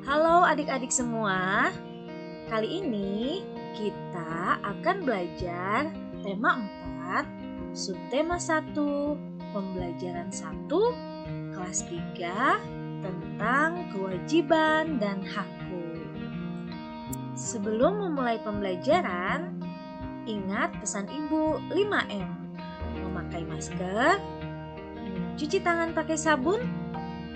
Halo adik-adik semua, kali ini kita akan belajar tema 4, subtema 1, pembelajaran 1, kelas 3 tentang kewajiban dan hakku. Sebelum memulai pembelajaran, ingat pesan ibu 5M, memakai masker, mencuci tangan pakai sabun,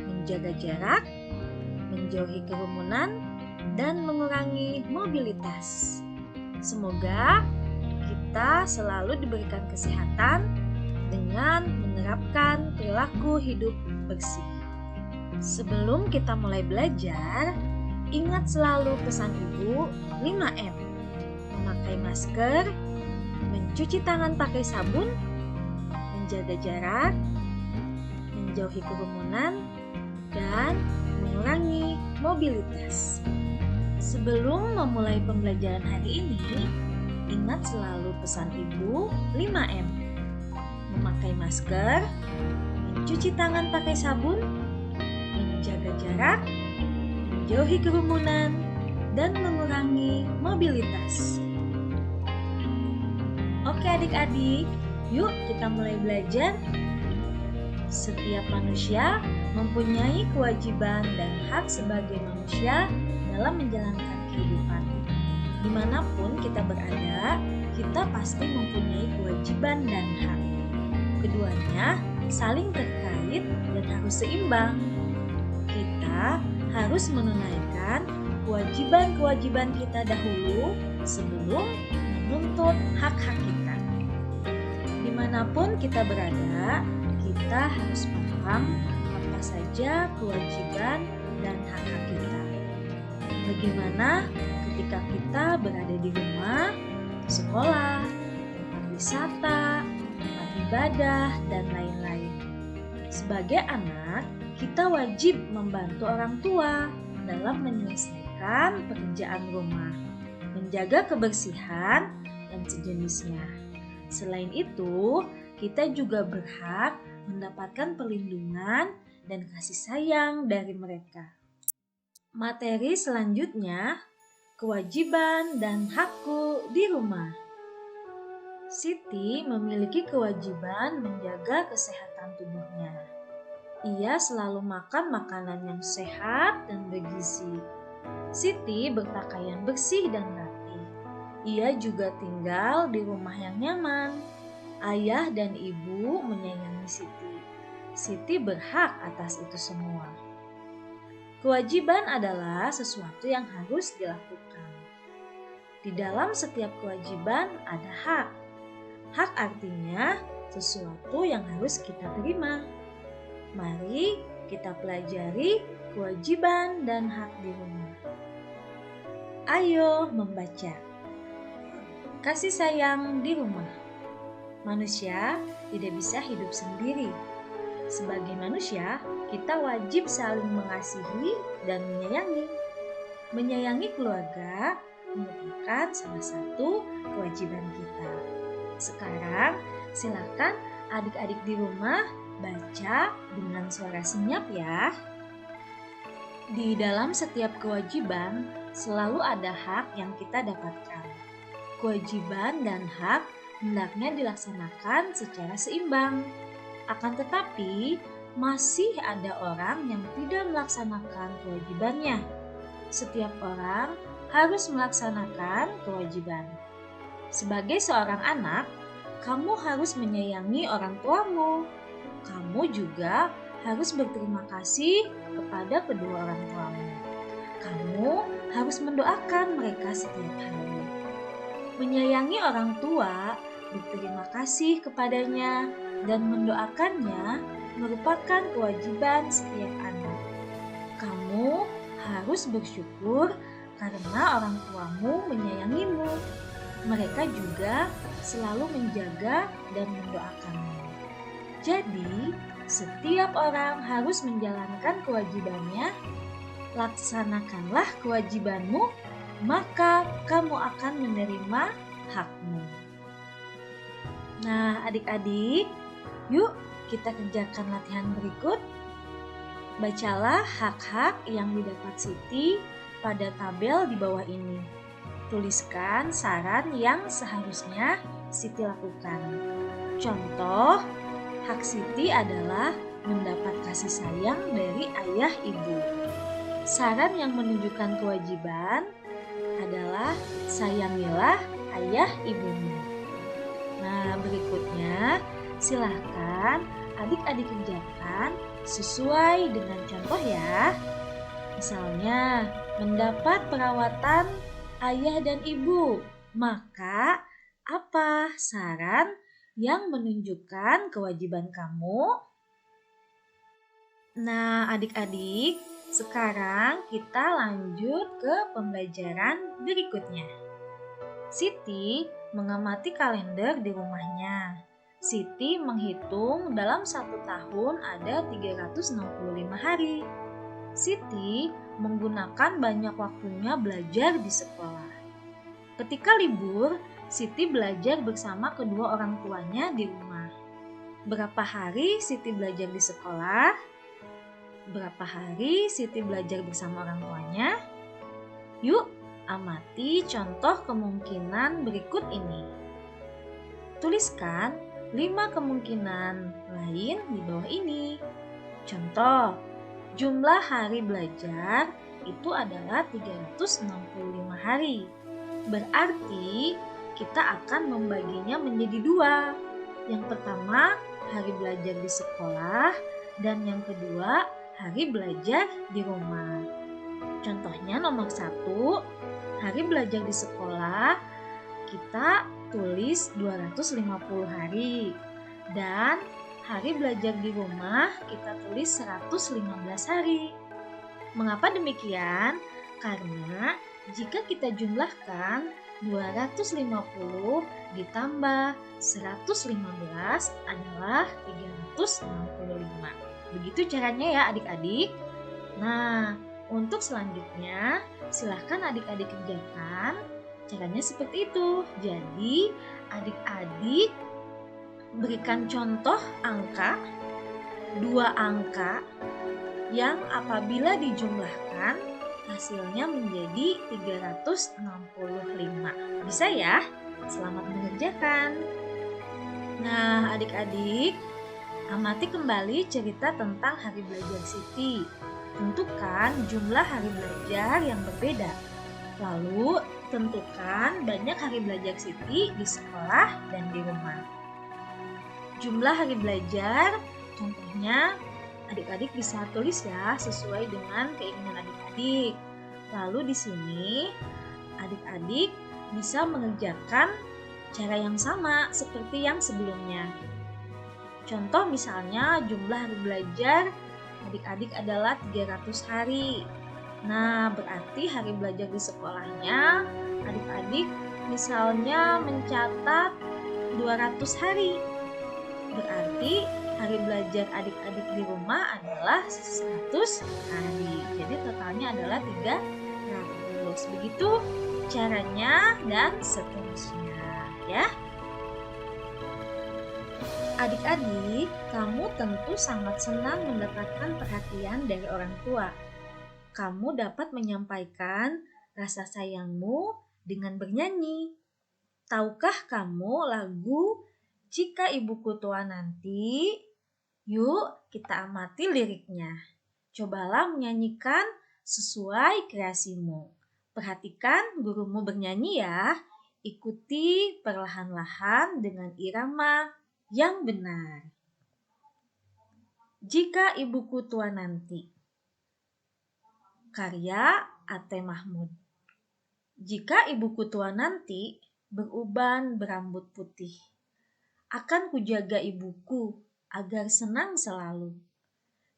menjaga jarak, menjauhi kerumunan, dan mengurangi mobilitas. Semoga kita selalu diberikan kesehatan dengan menerapkan perilaku hidup bersih. Sebelum kita mulai belajar, ingat selalu pesan ibu 5M. Memakai masker, mencuci tangan pakai sabun, menjaga jarak, menjauhi kerumunan, dan mengurangi mobilitas. Sebelum memulai pembelajaran hari ini, ingat selalu pesan ibu 5M. Memakai masker, mencuci tangan pakai sabun, menjaga jarak, menjauhi kerumunan, dan mengurangi mobilitas. Oke adik-adik, yuk kita mulai belajar. Setiap manusia mempunyai kewajiban dan hak sebagai manusia dalam menjalankan kehidupan. Dimanapun kita berada, kita pasti mempunyai kewajiban dan hak. Keduanya saling terkait dan harus seimbang. Kita harus menunaikan kewajiban-kewajiban kita dahulu sebelum menuntut hak-hak kita. Dimanapun kita berada, kita harus paham apa saja kewajiban dan hak-hak kita. Bagaimana ketika kita berada di rumah, sekolah, tempat wisata, tempat ibadah, dan lain-lain. Sebagai anak, kita wajib membantu orang tua dalam menyelesaikan pekerjaan rumah, menjaga kebersihan, dan sejenisnya. Selain itu, kita juga berhak mendapatkan perlindungan dan kasih sayang dari mereka. Materi selanjutnya, kewajiban dan hakku di rumah. Siti memiliki kewajiban menjaga kesehatan tubuhnya. Ia selalu makan makanan yang sehat dan bergizi. Siti berpakaian bersih dan rapi. Ia juga tinggal di rumah yang nyaman. Ayah dan ibu menyayangi Siti. Siti berhak atas itu semua. Kewajiban adalah sesuatu yang harus dilakukan. Di dalam setiap kewajiban ada hak. Hak artinya sesuatu yang harus kita terima. Mari kita pelajari kewajiban dan hak di rumah. Ayo membaca. Kasih sayang di rumah. Manusia tidak bisa hidup sendiri. Sebagai manusia, kita wajib saling mengasihi dan menyayangi. Menyayangi keluarga merupakan salah satu kewajiban kita. Sekarang, silakan adik-adik di rumah baca dengan suara senyap ya. Di dalam setiap kewajiban selalu ada hak yang kita dapatkan. Kewajiban dan hak hendaknya dilaksanakan secara seimbang. Akan tetapi, masih ada orang yang tidak melaksanakan kewajibannya. Setiap orang harus melaksanakan kewajiban. Sebagai seorang anak, kamu harus menyayangi orang tuamu. Kamu juga harus berterima kasih kepada kedua orang tuamu. Kamu harus mendoakan mereka setiap hari. Menyayangi orang tua, berterima kasih kepadanya, dan mendoakannya merupakan kewajiban setiap anak. Kamu harus bersyukur karena orang tuamu menyayangimu. Mereka juga selalu menjaga dan mendoakanmu. Jadi, setiap orang harus menjalankan kewajibannya. Laksanakanlah kewajibanmu, maka kamu akan menerima hakmu. Nah, adik-adik, yuk kita kerjakan latihan berikut. Bacalah hak-hak yang didapat Siti pada tabel di bawah ini. Tuliskan saran yang seharusnya Siti lakukan. Contoh, hak Siti adalah mendapat kasih sayang dari ayah ibu. Saran yang menunjukkan kewajiban adalah sayangilah ayah ibumu. Nah, berikutnya silahkan adik-adik kerjakan sesuai dengan contoh ya. Misalnya, mendapat perawatan ayah dan ibu. Maka, apa saran yang menunjukkan kewajiban kamu? Nah, adik-adik, sekarang kita lanjut ke pembelajaran berikutnya. Siti mengamati kalender di rumahnya. Siti menghitung dalam 1 tahun ada 365 hari. Siti menggunakan banyak waktunya belajar di sekolah. Ketika libur, Siti belajar bersama kedua orang tuanya di rumah. Berapa hari Siti belajar di sekolah? Berapa hari Siti belajar bersama orang tuanya? Yuk, amati contoh kemungkinan berikut ini. Tuliskan 5 kemungkinan lain di bawah ini. Contoh, jumlah hari belajar itu adalah 365 hari. Berarti kita akan membaginya menjadi 2. Yang pertama, hari belajar di sekolah, dan yang kedua, hari belajar di rumah. Contohnya nomor 1, hari belajar di sekolah kita tulis 250 hari. Dan hari belajar di rumah kita tulis 115 hari. Mengapa demikian? Karena jika kita jumlahkan 250 ditambah 115 adalah 365. Begitu caranya ya adik-adik. Nah, untuk selanjutnya silahkan adik-adik kerjakan. Caranya seperti itu. Jadi adik-adik berikan contoh angka, 2 angka yang apabila dijumlahkan hasilnya menjadi 365. Bisa ya? Selamat mengerjakan. Nah, adik-adik, amati kembali cerita tentang hari belajar Siti. Tentukan jumlah hari belajar yang berbeda. Lalu, tentukan banyak hari belajar Siti di sekolah dan di rumah. Jumlah hari belajar, contohnya adik-adik bisa tulis ya sesuai dengan keinginan adik-adik. Lalu di sini adik-adik bisa mengerjakan cara yang sama seperti yang sebelumnya. Contoh misalnya jumlah hari belajar adik-adik adalah 300 hari. Nah, berarti hari belajar di sekolahnya adik-adik misalnya mencatat 200 hari. Berarti hari belajar adik-adik di rumah adalah 100 hari. Jadi totalnya adalah 300. Begitu caranya dan seterusnya ya. Adik-adik, kamu tentu sangat senang mendapatkan perhatian dari orang tua. Kamu dapat menyampaikan rasa sayangmu dengan bernyanyi. Tahukah kamu lagu Jika Ibuku Tua Nanti? Yuk kita amati liriknya. Cobalah menyanyikan sesuai kreasimu. Perhatikan gurumu bernyanyi ya. Ikuti perlahan-lahan dengan irama yang benar. Jika Ibuku Tua Nanti. Karya Ate Mahmud. Jika ibuku tua nanti beruban berambut putih, akan kujaga ibuku agar senang selalu.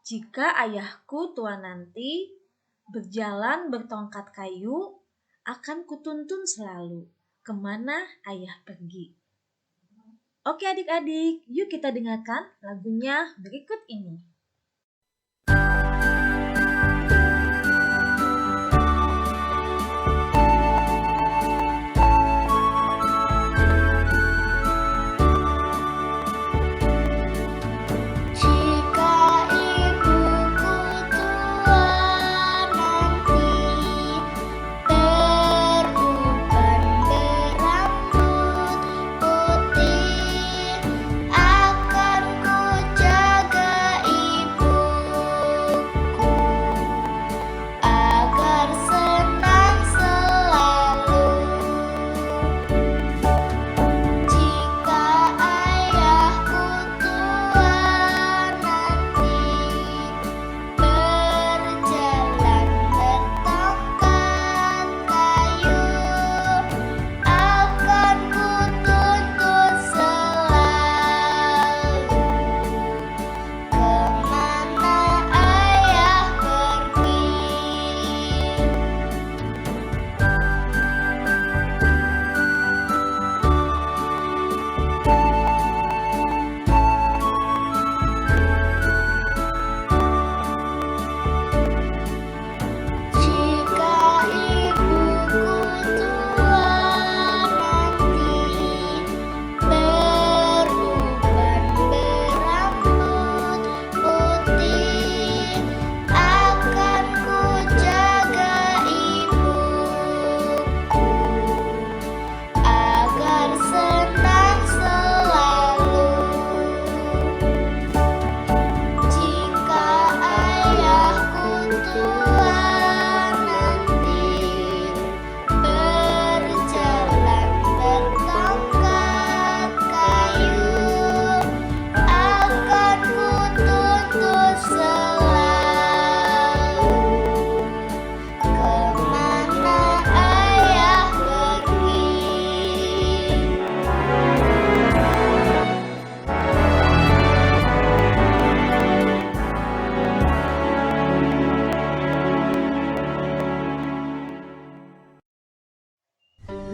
Jika ayahku tua nanti berjalan bertongkat kayu, akan kutuntun selalu kemana ayah pergi. Oke adik-adik, yuk kita dengarkan lagunya berikut ini.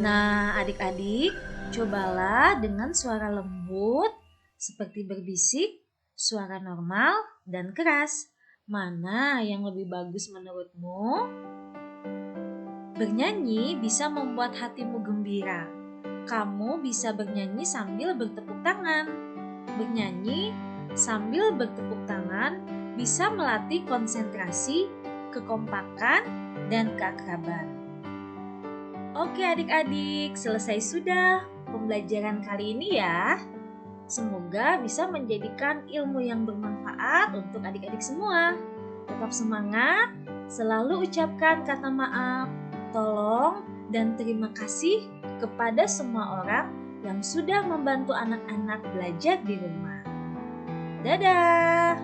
Nah, adik-adik, cobalah dengan suara lembut seperti berbisik, suara normal, dan keras. Mana yang lebih bagus menurutmu? Bernyanyi bisa membuat hatimu gembira. Kamu bisa bernyanyi sambil bertepuk tangan. Bernyanyi sambil bertepuk tangan bisa melatih konsentrasi, kekompakan, dan keakraban. Oke adik-adik, selesai sudah pembelajaran kali ini ya. Semoga bisa menjadikan ilmu yang bermanfaat untuk adik-adik semua. Tetap semangat, selalu ucapkan kata maaf, tolong, dan terima kasih kepada semua orang yang sudah membantu anak-anak belajar di rumah. Dadah!